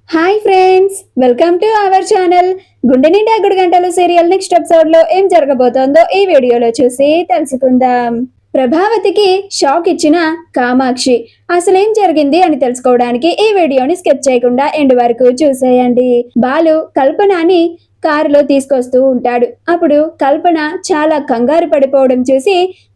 Hi friends, welcome to our channel. గుండె నిండా గుడి గంటలు సీరియల్ నెక్స్ట్ ఎపిసోడ్ లో ఏం జరగబోతోందో ఈ వీడియోలో చూసి తెలుసుకుందాం. ప్రభావతికి షాక్ ఇచ్చిన కామాక్షి అసలేం జరిగింది అని తెలుసుకోవడానికి ఈ వీడియోని స్కిప్ చేయకుండా ఎండ్ వరకు చూసేయండి. బాలు కల్పనని కారులో తీసుకొస్తూ ఉంటాడు. అప్పుడు కల్పన చాలా కంగారు పడిపోవడం చూసి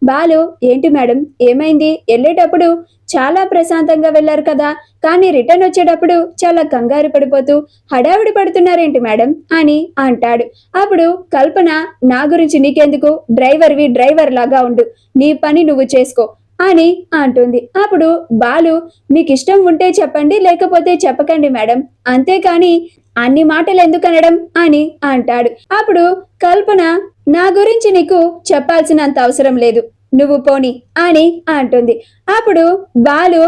బాలు, ఏంటి మేడం, ఏమైంది? వెళ్ళేటప్పుడు చాలా ప్రశాంతంగా వెళ్లారు కదా, కానీ రిటర్న్ వచ్చేటప్పుడు చాలా కంగారు పడిపోతూ హడావిడి పడుతున్నారేంటి మేడం అని అంటాడు. అప్పుడు కల్పన, నా గురించి నీకెందుకు, డ్రైవర్ లాగా ఉండు, నీ పని నువ్వు చేసుకో అని అంటుంది. అప్పుడు బాలు, మీకు ఇష్టం ఉంటే చెప్పండి, లేకపోతే చెప్పకండి మేడం, అంతేకాని అన్ని మాటలు ఎందుకు అనడం అని అంటాడు. అప్పుడు కల్పన, నా గురించి నీకు చెప్పాల్సినంత అవసరం లేదు, నువ్వు పోని అని అంటుంది. అప్పుడు బాలు,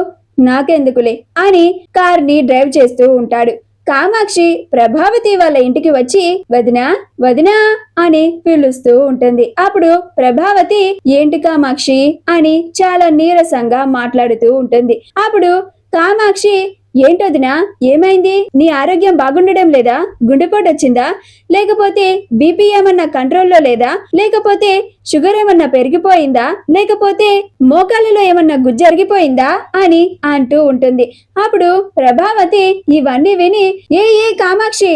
నాకెందుకులే అని కార్ని డ్రైవ్ చేస్తూ ఉంటాడు. కామాక్షి ప్రభావతి వాళ్ళ ఇంటికి వచ్చి వదినా వదినా అని పిలుస్తూ ఉంటుంది. అప్పుడు ప్రభావతి, ఏంటి కామాక్షి అని చాలా నీరసంగా మాట్లాడుతూ ఉంటుంది. అప్పుడు కామాక్షి, ఏంటొదినా, ఏమైంది? నీ ఆరోగ్యం బాగుండడం లేదా? గుండెపోటు వచ్చిందా? లేకపోతే బీపీ ఏమన్నా కంట్రోల్లో లేదా? లేకపోతే షుగర్ ఏమన్నా పెరిగిపోయిందా? లేకపోతే మోకాళ్ళలో ఏమన్నా గుజ్జరిగిపోయిందా అని అంటూ ఉంటుంది. అప్పుడు ప్రభావతి ఇవన్నీ విని, ఏ కామాక్షి,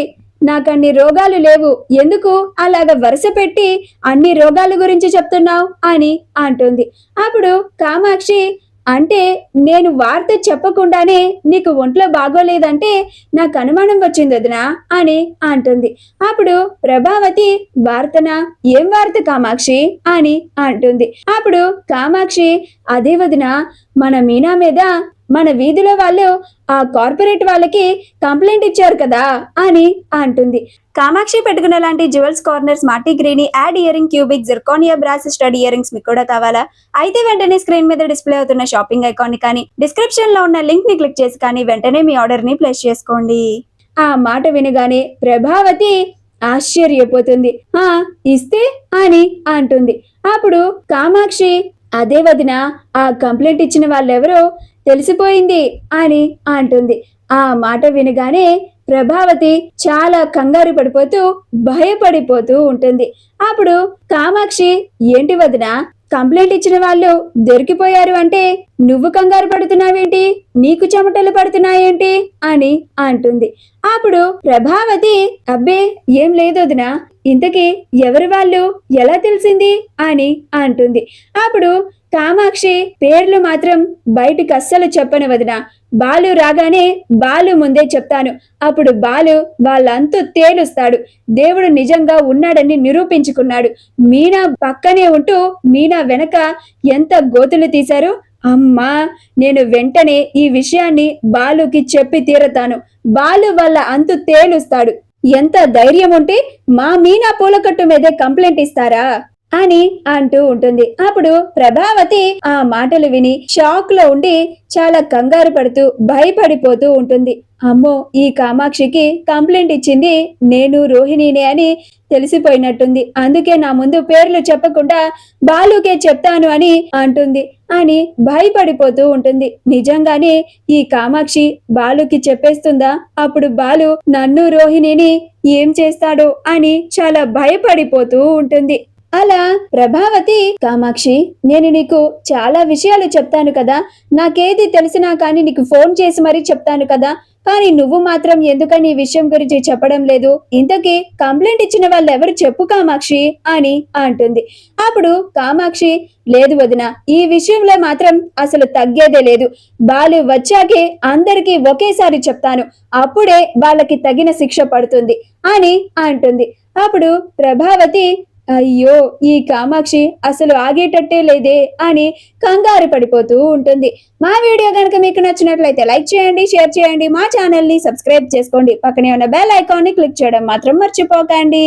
నాకన్ని రోగాలు లేవు, ఎందుకు అలాగ వరుస పెట్టి అన్ని రోగాల గురించి చెప్తున్నావు అని అంటుంది. అప్పుడు కామాక్షి, అంటే నేను వార్త చెప్పకుండానే నీకు ఒంట్లో బాగోలేదంటే నాకు అనుమానం వచ్చింది వదినా అని అంటుంది. అప్పుడు ప్రభావతి, వార్తనా? ఏం వార్త కామాక్షి అని అంటుంది. అప్పుడు కామాక్షి, అదే వదినా, మన మీనా మీద మన వీధిలో వాళ్ళు ఆ కార్పొరేట్ వాళ్ళకి కంప్లైంట్ ఇచ్చారు కదా అని అంటుంది. కామాక్షి పెట్టుకున్న లాంటి జ్యువెల్స్ కార్నర్ స్మార్టీ గ్రీని యాడ్ earring cubic zirconia brass stud earrings మీకు కూడా కావాలా? అయితే వెంటనే స్క్రీన్ మీద డిస్ప్లే అవుతున్న షాపింగ్ ఐకాన్ ని కానీ డిస్క్రిప్షన్ లో ఉన్న లింక్ ని క్లిక్ చేసి కానీ వెంటనే మీ ఆర్డర్ ని ప్లేస్ చేసుకోండి. ఆ మాట వినగానే ప్రభావతి ఆశ్చర్యపోతుంది. ఇస్తే అని అంటుంది. అప్పుడు కామాక్షి, అదే వదిన, ఆ కంప్లైంట్ ఇచ్చిన వాళ్ళెవరో తెలిసిపోయింది అని అంటుంది. ఆ మాట వినగానే ప్రభావతి చాలా కంగారు పడిపోతూ భయపడిపోతూ ఉంటుంది. అప్పుడు కామాక్షి, ఏంటి వదిన, కంప్లైంట్ ఇచ్చిన వాళ్ళు దొరికిపోయారు అంటే నువ్వు కంగారు పడుతున్నావేంటి, నీకు చెమటలు పడుతున్నాయేంటి అని అంటుంది. అప్పుడు ప్రభావతి, అబ్బే ఏం లేదు వదిన, ఇంతకీ ఎవరి వాళ్ళు ఎలా తెలిసింది అని అంటుంది. అప్పుడు కామాక్షి, పేర్లు మాత్రం బయటికి అస్సలు చెప్పను వదిన, బాలు రాగానే బాలు ముందే చెప్తాను, అప్పుడు బాలు వాళ్ళంతూ తేలుస్తాడు, దేవుడు నిజంగా ఉన్నాడని నిరూపించుకున్నాడు, మీనా పక్కనే ఉంటూ మీనా వెనక ఎంత గోతులు తీశారు, అమ్మా నేను వెంటనే ఈ విషయాన్ని బాలుకి చెప్పి తీరతాను, బాలు వాళ్ళ అంతు తేలుస్తాడు, ఎంత ధైర్యం ఉంటే మా మీనా పూలకట్టు మీదే కంప్లైంట్ ఇస్తారా అని అంటూ ఉంటుంది. అప్పుడు ప్రభావతి ఆ మాటలు విని షాక్ లో ఉండి చాలా కంగారు పడుతూ భయపడిపోతూ ఉంటుంది. అమ్మో, ఈ కామాక్షికి కంప్లైంట్ ఇచ్చింది నేను రోహిణినే అని తెలిసిపోయినట్టుంది, అందుకే నా ముందు పేర్లు చెప్పకుండా బాలుకే చెప్తాను అని అంటుంది అని భయపడిపోతూ ఉంటుంది. నిజంగానే ఈ కామాక్షి బాలుకి చెప్పేస్తుందా? అప్పుడు బాలు నన్ను రోహిణిని ఏం చేస్తాడో అని చాలా భయపడిపోతూ ఉంటుంది. అలా ప్రభావతి, కామాక్షి, నేను నీకు చాలా విషయాలు చెప్తాను కదా, నాకేది తెలిసినా కానీ నీకు ఫోన్ చేసి మరీ చెప్తాను కదా, కానీ నువ్వు మాత్రం ఎందుకని ఈ విషయం గురించి చెప్పడం లేదు, ఇంతకీ కంప్లైంట్ ఇచ్చిన వాళ్ళు ఎవరు చెప్పు కామాక్షి అని అంటుంది. అప్పుడు కామాక్షి, లేదు వదిన, ఈ విషయంలో మాత్రం అసలు తగ్గేదే లేదు, బాలు వచ్చాకే అందరికీ ఒకేసారి చెప్తాను, అప్పుడే వాళ్ళకి తగిన శిక్ష పడుతుంది అని అంటుంది. అప్పుడు ప్రభావతి, అయ్యో, ఈ కామాక్షి అసలు ఆగేటట్టే లేదే అని కంగారు పడిపోతూ ఉంటుంది. మా వీడియో కనుక మీకు నచ్చినట్లయితే లైక్ చేయండి, షేర్ చేయండి, మా ఛానల్ ని సబ్స్క్రైబ్ చేసుకోండి, పక్కనే ఉన్న బెల్ ఐకాన్ ని క్లిక్ చేయడం మాత్రం మర్చిపోకండి.